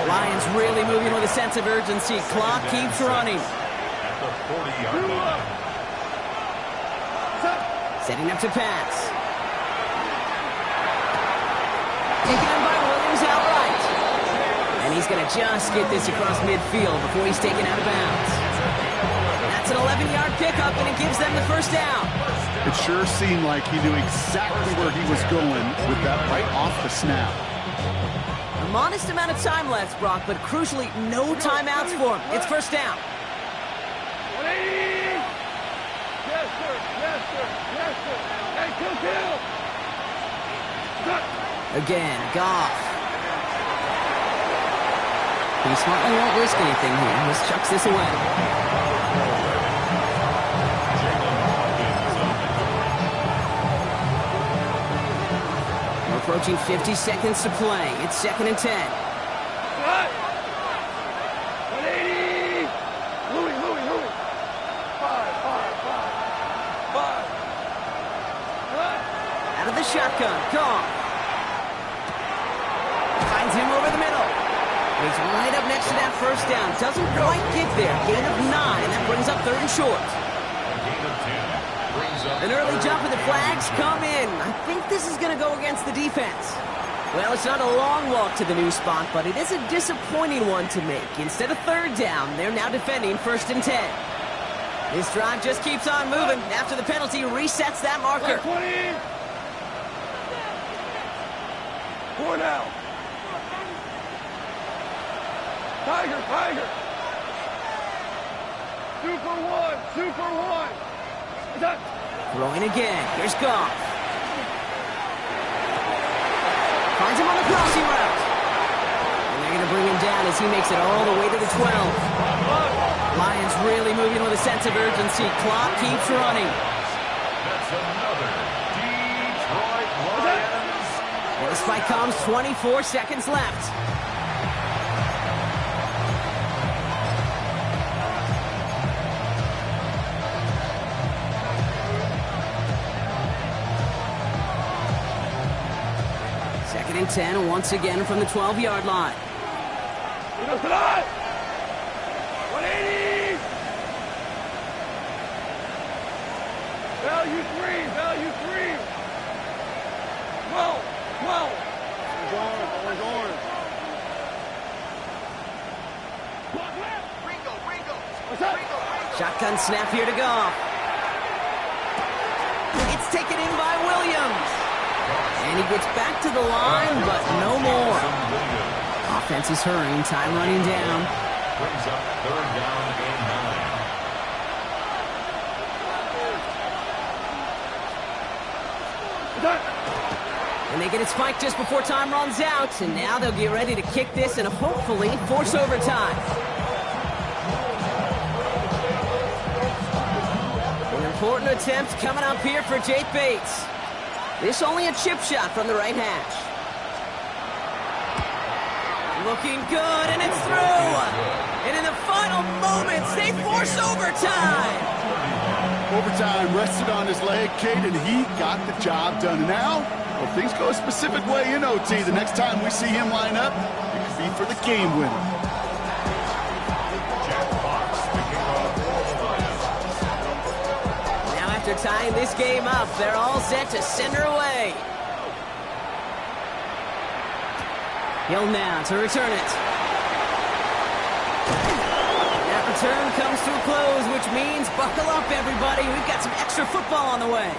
Speaker 1: Lions really moving with a sense of urgency. Clock keeps running.
Speaker 4: At the 40-yard line.
Speaker 1: Setting up to pass. Taken in by Williams outright. And he's going to just get this across midfield before he's taken out of bounds. That's an 11-yard pickup, and it gives them the 1st down.
Speaker 3: It sure seemed like he knew exactly where he was going with that right off the snap.
Speaker 1: A modest amount of time left, Brock, but crucially, no timeouts for him. It's 1st down.
Speaker 2: 180. Yes, sir. Yes, sir. Yes, sir. Hey, kill.
Speaker 1: Again, Goff. He smartly won't risk anything here. Just chucks this away. We're approaching 50 seconds to play. It's 2nd and 10.
Speaker 2: 180. Louis. 5.
Speaker 1: Out of the shotgun. Goff. Finds him over the middle. He's right up next to that 1st down. Doesn't quite get there. Gain of 9. That brings up 3rd and short. An early jump and the flags come in. I think this is going to go against the defense. Well, it's not a long walk to the new spot, but it is a disappointing one to make. Instead of 3rd down, they're now defending 1st and 10. This drive just keeps on moving. After the penalty, resets that marker.
Speaker 2: 20. 4 now. Tiger. Super one.
Speaker 1: Throwing again. Here's Goff. Finds him on the crossing route. And they're going to bring him down as he makes it all the way to the 12. Lions really moving with a sense of urgency. Clock keeps running.
Speaker 4: That's another Detroit Lions.
Speaker 1: And the spike comes, 24 seconds left. Second and 10, once again from the 12-yard line.
Speaker 2: 180. Value three. 12. Orange. What's up?
Speaker 1: Shotgun snap here to Goff. It's taken in by Williams. And he gets back to the line, but no more. Offense is hurrying, time running down.
Speaker 4: Brings up 3rd down and 9.
Speaker 1: And they get it spiked just before time runs out, and now they'll get ready to kick this and hopefully force overtime. An important attempt coming up here for Jake Bates. This only a chip shot from the right hash. Looking good, and it's through. And in the final moments, they force overtime.
Speaker 3: Overtime rested on his leg, Kate, and he got the job done. And now, if things go a specific way in OT, the next time we see him line up, it could be for the game winner.
Speaker 1: Now after tying this game up, they're all set to send her away. Hill now to return it. That return comes to a close, which means buckle up, everybody. We've got some extra football on the way.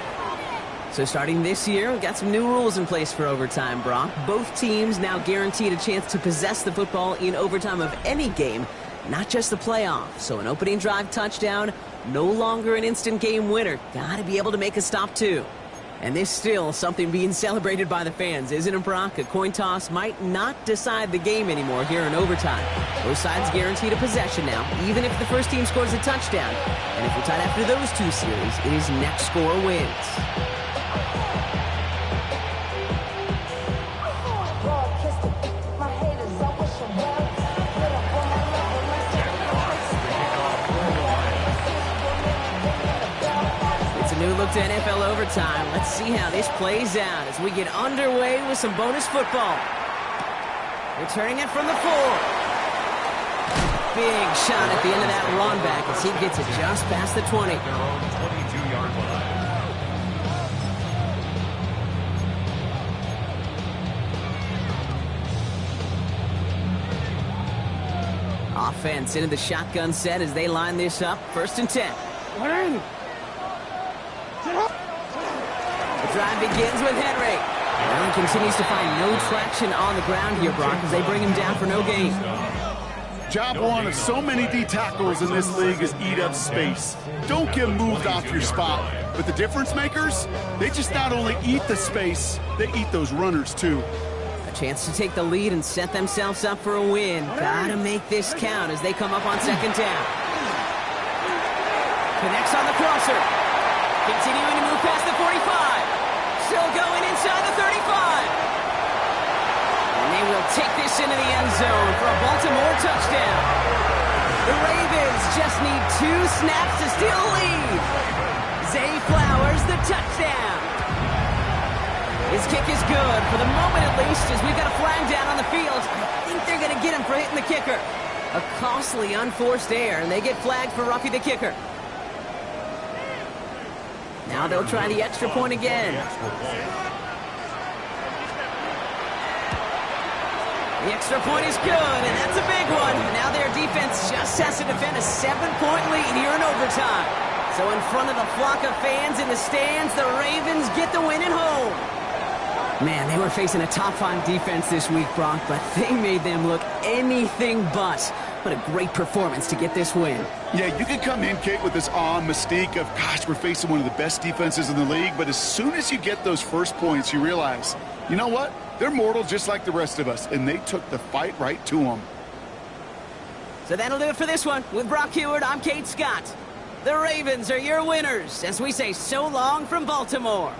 Speaker 1: So starting this year, we've got some new rules in place for overtime, Brock. Both teams now guaranteed a chance to possess the football in overtime of any game, not just the playoff. So an opening drive touchdown, no longer an instant game winner. Got to be able to make a stop, too. And this still something being celebrated by the fans, isn't it, Brock? A coin toss might not decide the game anymore here in overtime. Both sides guaranteed a possession now, even if the first team scores a touchdown. And if we're tied after those two series, it is next score wins. Look to NFL overtime. Let's see how this plays out as we get underway with some bonus football. Returning it from the 4. Big shot at the end of that run back as he gets it just past the 20.
Speaker 4: Their own 22-yard line.
Speaker 1: Offense into the shotgun set as they line this up. 1st and 10. The drive begins with Henry. Well, he continues to find no traction on the ground here, Brock, as they bring him down for no gain.
Speaker 3: Job one of so many D tackles in this league is eat up space. Don't get moved off your spot. But the difference makers, they just not only eat the space, they eat those runners too.
Speaker 1: A chance to take the lead and set themselves up for a win. Gotta make this count as they come up on 2nd down. Connects on the crosser. Continuing to move past the 45. Still going inside the 35. And they will take this into the end zone for a Baltimore touchdown. The Ravens just need 2 snaps to steal a lead. Zay Flowers, the touchdown. His kick is good, for the moment at least, as we've got a flag down on the field. I think they're going to get him for hitting the kicker. A costly unforced error, and they get flagged for roughing the kicker. Now they'll try the extra point again. The extra point is good, and that's a big one. Now their defense just has to defend a 7-point lead here in overtime. So in front of the flock of fans in the stands, the Ravens get the win at home. Man, they were facing a top-5 defense this week, Brock, but they made them look anything but. What a great performance to get this win.
Speaker 3: Yeah, you can come in, Kate, with this awe and mystique of, gosh, we're facing one of the best defenses in the league, but as soon as you get those first points, you realize, you know what? They're mortal just like the rest of us, and they took the fight right to them.
Speaker 1: So that'll do it for this one. With Brock Huard, I'm Kate Scott. The Ravens are your winners as we say so long from Baltimore.